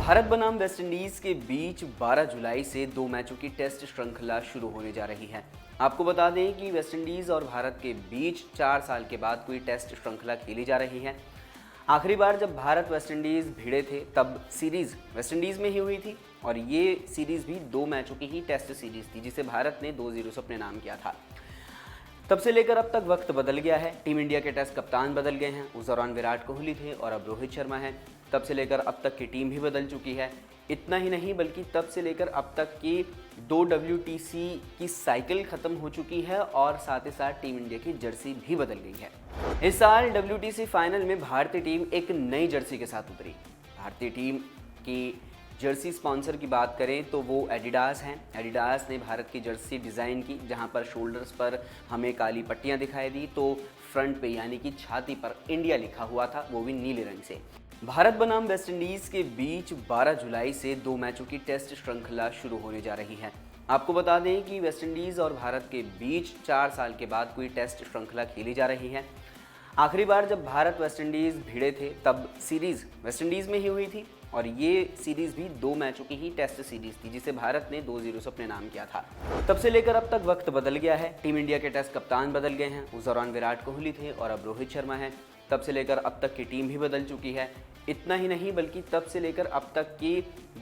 भारत बनाम वेस्टइंडीज के बीच 12 जुलाई से 2 मैचों की टेस्ट श्रृंखला शुरू होने जा रही है। आपको बता दें कि वेस्टइंडीज और भारत के बीच 4 साल के बाद कोई टेस्ट श्रृंखला खेली जा रही है। आखिरी बार जब भारत वेस्टइंडीज भिड़े थे तब सीरीज वेस्टइंडीज में ही हुई थी और ये सीरीज भी 2 मैचों की ही टेस्ट सीरीज थी जिसे भारत ने 2-0 से अपने नाम किया था। तब से लेकर अब तक वक्त बदल गया है। टीम इंडिया के टेस्ट कप्तान बदल गए हैं। उस दौरान विराट कोहली थे और अब रोहित शर्मा हैं। तब से लेकर अब तक की टीम भी बदल चुकी है। इतना ही नहीं बल्कि तब से लेकर अब तक की 2 WTC की साइकिल खत्म हो चुकी है और साथ ही साथ टीम इंडिया की जर्सी भी बदल गई है। इस साल WTC फाइनल में भारतीय टीम एक नई जर्सी के साथ उतरी। भारतीय टीम की जर्सी स्पॉन्सर की बात करें तो वो एडिडास हैं। एडिडास ने भारत की जर्सी डिज़ाइन की, जहां पर शोल्डर्स पर हमें काली पट्टियां दिखाई दी तो फ्रंट पे यानी कि छाती पर इंडिया लिखा हुआ था, वो भी नीले रंग से। भारत बनाम वेस्टइंडीज के बीच 12 जुलाई से 2 मैचों की टेस्ट श्रृंखला शुरू होने जा रही है। आपको बता दें कि वेस्टइंडीज और भारत के बीच 4 साल के बाद कोई टेस्ट श्रृंखला खेली जा रही है। आखिरी बार जब भारत वेस्टइंडीज भिड़े थे तब सीरीज वेस्टइंडीज में ही हुई थी और ये सीरीज भी 2 मैचों की ही टेस्ट सीरीज थी जिसे भारत ने 2-0 से अपने नाम किया था। तब से लेकर अब तक वक्त बदल गया है। टीम इंडिया के टेस्ट कप्तान बदल गए हैं। उस दौरान विराट कोहली थे और अब रोहित शर्मा हैं। तब से लेकर अब तक की टीम भी बदल चुकी है। इतना ही नहीं बल्कि तब से लेकर अब तक की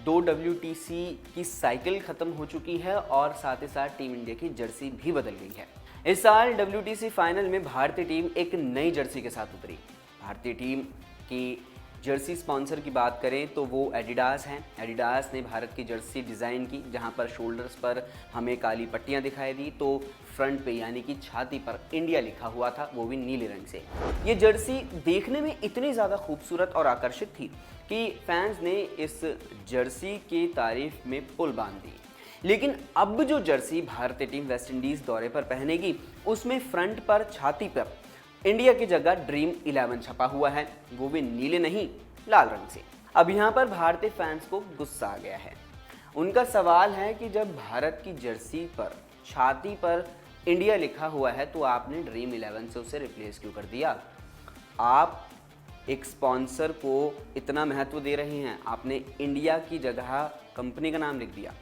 2 WTC की साइकिल खत्म हो चुकी है और साथ ही साथ टीम इंडिया की जर्सी भी बदल गई है। इस साल WTC फाइनल में भारतीय टीम एक नई जर्सी के साथ उतरी। भारतीय टीम की जर्सी स्पॉन्सर की बात करें तो वो एडिडास हैं। एडिडास ने भारत की जर्सी डिज़ाइन की, जहां पर शोल्डर्स पर हमें काली पट्टियां दिखाई दी तो फ्रंट पे यानी कि छाती पर इंडिया लिखा हुआ था, वो भी नीले रंग से। ये जर्सी देखने में इतनी ज़्यादा खूबसूरत और आकर्षक थी कि फैंस ने इस जर्सी की तारीफ में पुल बांध दी। लेकिन अब जो जर्सी भारतीय टीम वेस्टइंडीज़ दौरे पर पहनेगी उसमें फ्रंट पर छाती पर इंडिया की जगह ड्रीम 11 छपा हुआ है, वो भी नीले नहीं लाल रंग से। अब यहाँ पर भारतीय फैंस को गुस्सा आ गया है। उनका सवाल है कि जब भारत की जर्सी पर छाती पर इंडिया लिखा हुआ है तो आपने ड्रीम 11 से उसे रिप्लेस क्यों कर दिया? आप एक स्पॉन्सर को इतना महत्व दे रहे हैं, आपने इंडिया की जगह कंपनी का नाम लिख दिया।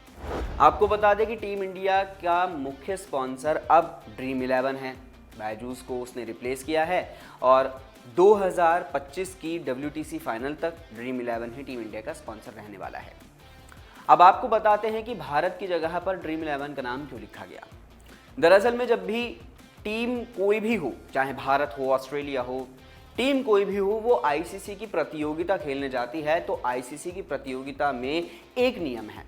आपको बता दें कि टीम इंडिया का मुख्य स्पॉन्सर अब ड्रीम 11 है। बायजूस को उसने रिप्लेस किया है और 2025 की WTC फाइनल तक ड्रीम 11 ही टीम इंडिया का स्पॉन्सर रहने वाला है। अब आपको बताते हैं कि भारत की जगह पर ड्रीम 11 का नाम क्यों लिखा गया। दरअसल में जब भी टीम कोई भी हो, चाहे भारत हो, ऑस्ट्रेलिया हो, टीम कोई भी हो, वो ICC की प्रतियोगिता खेलने जाती है तो ICC की प्रतियोगिता में एक नियम है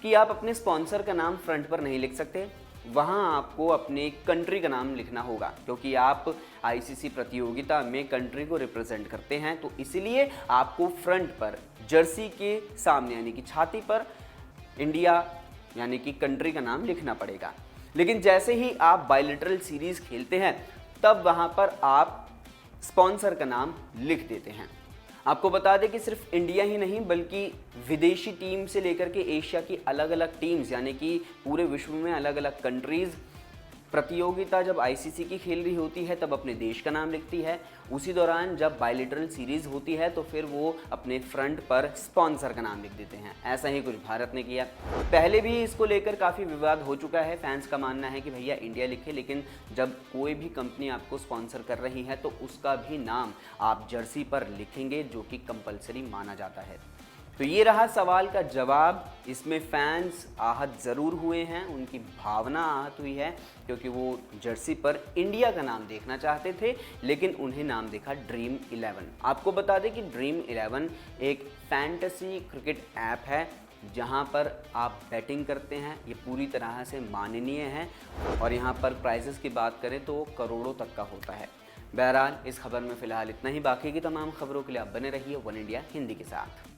कि आप अपने स्पॉन्सर का नाम फ्रंट पर नहीं लिख सकते, वहाँ आपको अपने कंट्री का नाम लिखना होगा क्योंकि आप ICC प्रतियोगिता में कंट्री को रिप्रेजेंट करते हैं। तो इसलिए आपको फ्रंट पर जर्सी के सामने यानी कि छाती पर इंडिया यानी कि कंट्री का नाम लिखना पड़ेगा। लेकिन जैसे ही आप बायलैटरल सीरीज खेलते हैं तब वहाँ पर आप स्पॉन्सर का नाम लिख देते हैं। आपको बता दें कि सिर्फ इंडिया ही नहीं बल्कि विदेशी टीम से लेकर के एशिया की अलग अलग टीम्स यानी कि पूरे विश्व में अलग अलग कंट्रीज़ प्रतियोगिता जब ICC की खेल रही होती है तब अपने देश का नाम लिखती है। उसी दौरान जब बायलैटरल सीरीज़ होती है तो फिर वो अपने फ्रंट पर स्पॉन्सर का नाम लिख देते हैं। ऐसा ही कुछ भारत ने किया। पहले भी इसको लेकर काफ़ी विवाद हो चुका है। फैंस का मानना है कि भैया इंडिया लिखे, लेकिन जब कोई भी कंपनी आपको स्पॉन्सर कर रही है तो उसका भी नाम आप जर्सी पर लिखेंगे, जो कि कंपलसरी माना जाता है। तो ये रहा सवाल का जवाब। इसमें फैंस आहत ज़रूर हुए हैं, उनकी भावना आहत हुई है क्योंकि वो जर्सी पर इंडिया का नाम देखना चाहते थे लेकिन उन्हें नाम देखा ड्रीम 11। आपको बता दें कि ड्रीम 11 एक फैंटेसी क्रिकेट ऐप है जहां पर आप बैटिंग करते हैं। ये पूरी तरह से माननीय है और यहाँ पर प्राइजेस की बात करें तो करोड़ों तक का होता है। बहरहाल इस खबर में फ़िलहाल इतना ही। बाकी की तमाम खबरों के लिए आप बने रहिए वन इंडिया हिंदी के साथ।